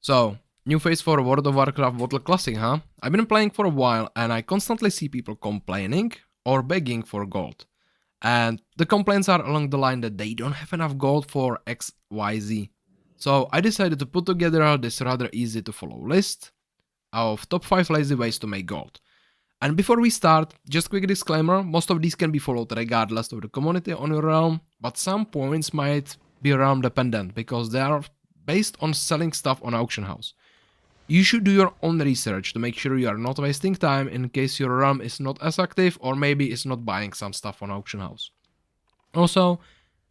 So, new phase for World of Warcraft WotLK Classic, huh? I've been playing for a while and I constantly see people complaining or begging for gold. And the complaints are along the line that they don't have enough gold for XYZ. So I decided to put together this rather easy to follow list of top 5 lazy ways to make gold. And before we start, just quick disclaimer, most of these can be followed regardless of the community on your realm, but some points might be realm dependent because they are based on selling stuff on auction house. You should do your own research to make sure you are not wasting time in case your realm is not as active or maybe is not buying some stuff on auction house. Also,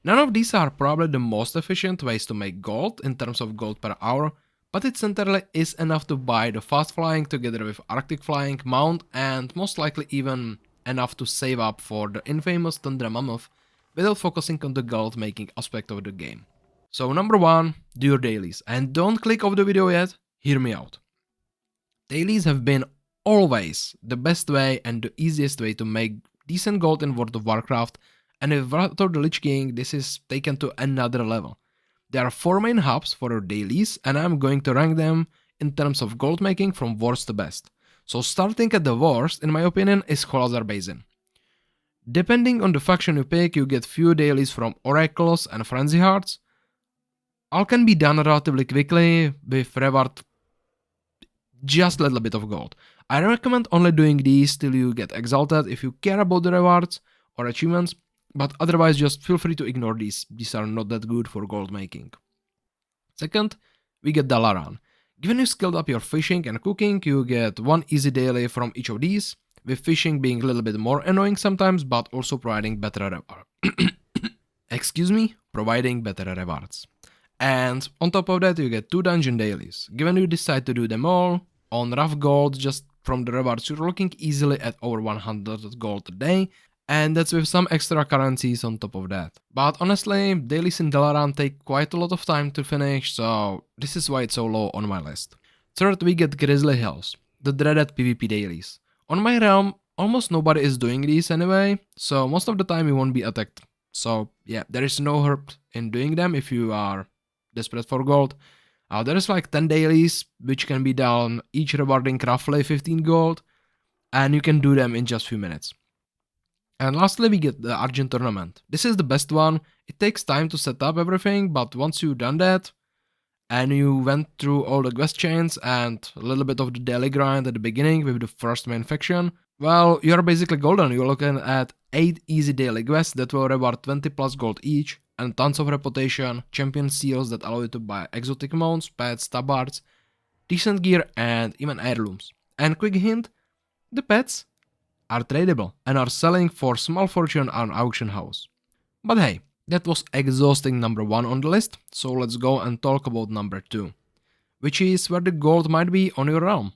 none of these are probably the most efficient ways to make gold in terms of gold per hour, but it centrally is enough to buy the fast flying together with Arctic flying mount and most likely even enough to save up for the infamous Tundra Mammoth without focusing on the gold making aspect of the game. So number 1, do your dailies, and don't click off the video yet, hear me out. Dailies have been always the best way and the easiest way to make decent gold in World of Warcraft, and with Wrath of the Lich King this is taken to another level. There are 4 main hubs for your dailies and I'm going to rank them in terms of gold making from worst to best. So starting at the worst, in my opinion, is Holazar Basin. Depending on the faction you pick, you get few dailies from Oracles and Frenzy Hearts. All can be done relatively quickly with reward just a little bit of gold. I recommend only doing these till you get exalted if you care about the rewards or achievements, but otherwise just feel free to ignore these are not that good for gold making. Second, we get Dalaran. Given you skilled up your fishing and cooking, you get 1 easy daily from each of these, with fishing being a little bit more annoying sometimes, but also providing better rewards. Providing better rewards. And on top of that you get 2 dungeon dailies. Given you decide to do them all, on rough gold just from the rewards you're looking easily at over 100 gold a day, and that's with some extra currencies on top of that. But honestly, dailies in Dalaran take quite a lot of time to finish, so this is why it's so low on my list. Third, we get Grizzly Hills, the dreaded PvP dailies. On my realm, almost nobody is doing these anyway, so most of the time you won't be attacked. So yeah, there is no hurt in doing them if you are desperate for gold. There is like 10 dailies which can be done, each rewarding roughly 15 gold, and you can do them in just few minutes. And lastly we get the Argent Tournament. This is the best one. It takes time to set up everything, but once you've done that and you went through all the quest chains and a little bit of the daily grind at the beginning with the first main faction, well, you're basically golden. You're looking at 8 easy daily quests that will reward 20 plus gold each, and tons of reputation, champion seals that allow you to buy exotic mounts, pets, tabards, decent gear and even heirlooms. And quick hint, the pets are tradable and are selling for small fortune on auction house. But hey, that was exhausting number 1 on the list, so let's go and talk about number 2, which is where the gold might be on your realm.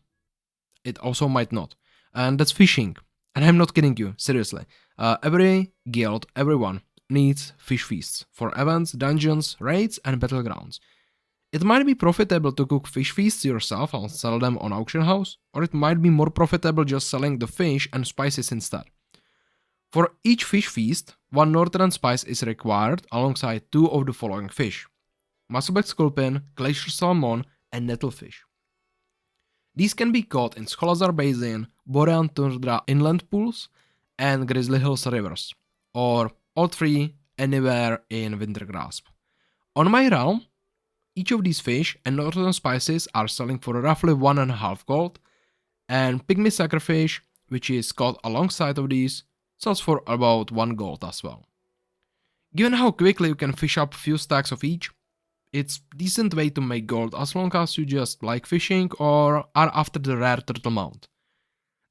It also might not, and that's fishing. And I'm not kidding you, seriously. Every guild, everyone needs fish feasts for events, dungeons, raids and battlegrounds. It might be profitable to cook fish feasts yourself and sell them on auction house, or it might be more profitable just selling the fish and spices instead. For each fish feast, 1 northern spice is required alongside 2 of the following fish: Muscleback Sculpin, Glacier Salmon and Nettlefish. These can be caught in Scholazar Basin, Borean Tundra inland pools and Grizzly Hills rivers, or all 3 anywhere in Wintergrasp. On my realm, each of these fish and northern spices are selling for roughly 1.5 gold, and Pygmy Sacrifice, which is caught alongside of these, sells for about 1 gold as well. Given how quickly you can fish up few stacks of each, it's decent way to make gold as long as you just like fishing or are after the rare turtle mount.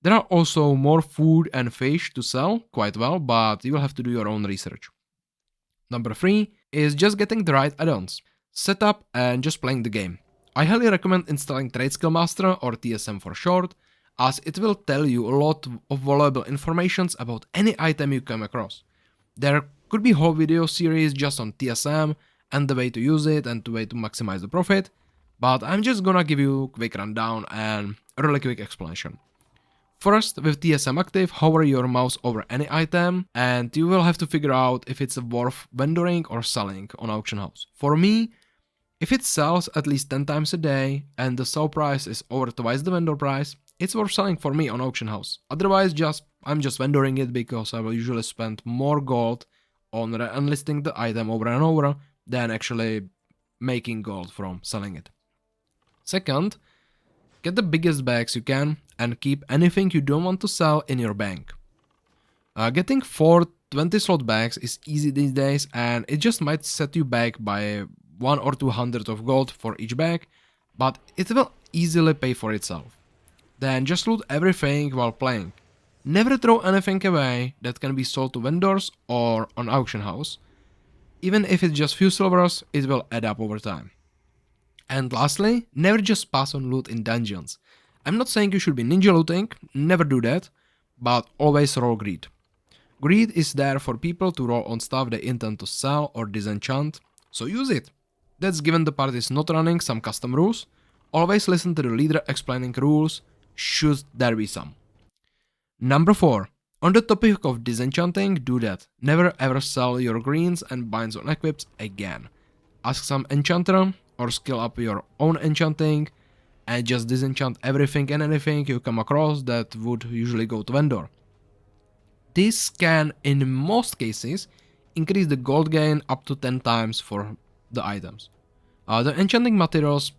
There are also more food and fish to sell quite well, but you will have to do your own research. Number 3 is just getting the right add-ons. Set up and just playing the game. I highly recommend installing Trade Skill Master, or TSM for short, as it will tell you a lot of valuable information about any item you come across. There could be a whole video series just on TSM and the way to use it and the way to maximize the profit, but I'm just gonna give you a quick rundown and a really quick explanation. First, with TSM active, hover your mouse over any item and you will have to figure out if it's worth vendoring or selling on auction house. For me, If it sells at least 10 times a day and the sell price is over twice the vendor price, it's worth selling for me on auction house. Otherwise, I'm just vendoring it because I will usually spend more gold on unlisting the item over and over than actually making gold from selling it. Second, get the biggest bags you can and keep anything you don't want to sell in your bank. Getting 4 20 slot bags is easy these days, and it just might set you back by 1 or 200 of gold for each bag, but it will easily pay for itself. Then just loot everything while playing. Never throw anything away that can be sold to vendors or on auction house. Even if it's just few silvers, it will add up over time. And lastly, never just pass on loot in dungeons. I'm not saying you should be ninja looting, never do that, but always roll greed. Greed is there for people to roll on stuff they intend to sell or disenchant, so use it. That's given the party is not running some custom rules. Always listen to the leader explaining rules, should there be some. Number 4. On the topic of disenchanting, do that. Never ever sell your greens and binds on equips again. Ask some enchanter or skill up your own enchanting and just disenchant everything and anything you come across that would usually go to vendor. This can, in most cases, increase the gold gain up to 10 times for the items. The enchanting materials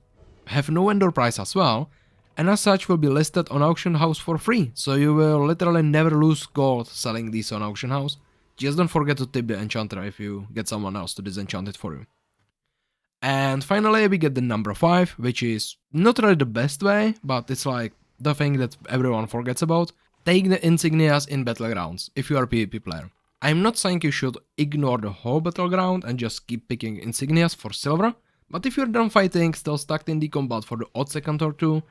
have no vendor price as well, and as such will be listed on auction house for free, so you will literally never lose gold selling these on auction house. Just don't forget to tip the enchanter if you get someone else to disenchant it for you. And finally we get the number 5, which is not really the best way, but it's like the thing that everyone forgets about. Take the insignias in battlegrounds if you are a PvP player. I'm not saying you should ignore the whole battleground and just keep picking insignias for silver, but if you're done fighting, still stuck in the combat for the odd second or two,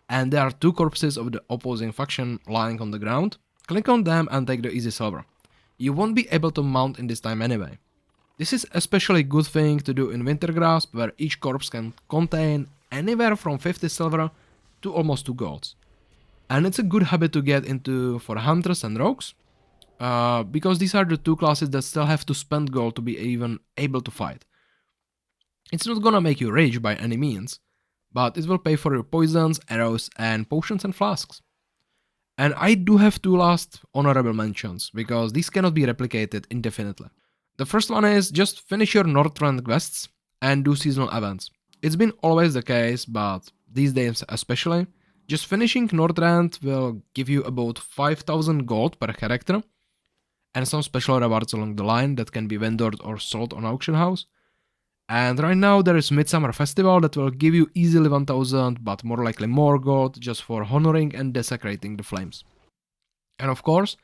and there are 2 corpses of the opposing faction lying on the ground, click on them and take the easy silver. You won't be able to mount in this time anyway. This is especially a good thing to do in Wintergrasp, where each corpse can contain anywhere from 50 silver to almost 2 golds. And it's a good habit to get into for hunters and rogues, because these are the 2 classes that still have to spend gold to be even able to fight. It's not gonna make you rich by any means, but it will pay for your poisons, arrows and potions and flasks. And I do have 2 last honorable mentions, because these cannot be replicated indefinitely. The first one is just finish your Northrend quests and do seasonal events. It's been always the case, but these days especially. Just finishing Northrend will give you about 5000 gold per character and some special rewards along the line that can be vendored or sold on auction house. And right now there is Midsummer Festival that will give you easily 1000, but more likely more gold just for honoring and desecrating the flames. And of course,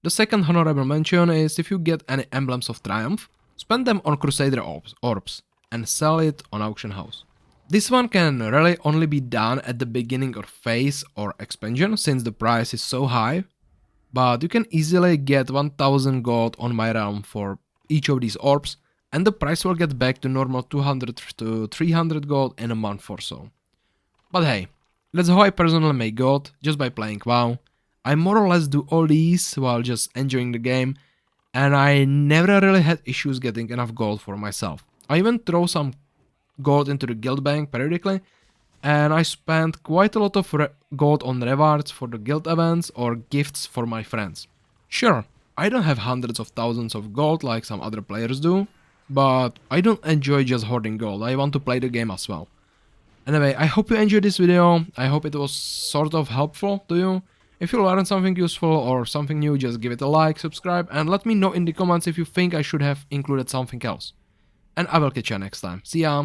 the second honorable mention is if you get any emblems of triumph, spend them on Crusader orbs and sell it on auction house. This one can really only be done at the beginning of phase or expansion since the price is so high, but you can easily get 1000 gold on my realm for each of these orbs, and the price will get back to normal 200 to 300 gold in a month or so. But hey, that's how I personally make gold, just by playing WoW. I more or less do all these while just enjoying the game, and I never really had issues getting enough gold for myself. I even throw some gold into the guild bank periodically, and I spent quite a lot of gold on rewards for the guild events or gifts for my friends. Sure, I don't have hundreds of thousands of gold like some other players do, but I don't enjoy just hoarding gold, I want to play the game as well. Anyway, I hope you enjoyed this video, I hope it was sort of helpful to you. If you learned something useful or something new, just give it a like, subscribe, and let me know in the comments if you think I should have included something else. And I will catch you next time. See ya!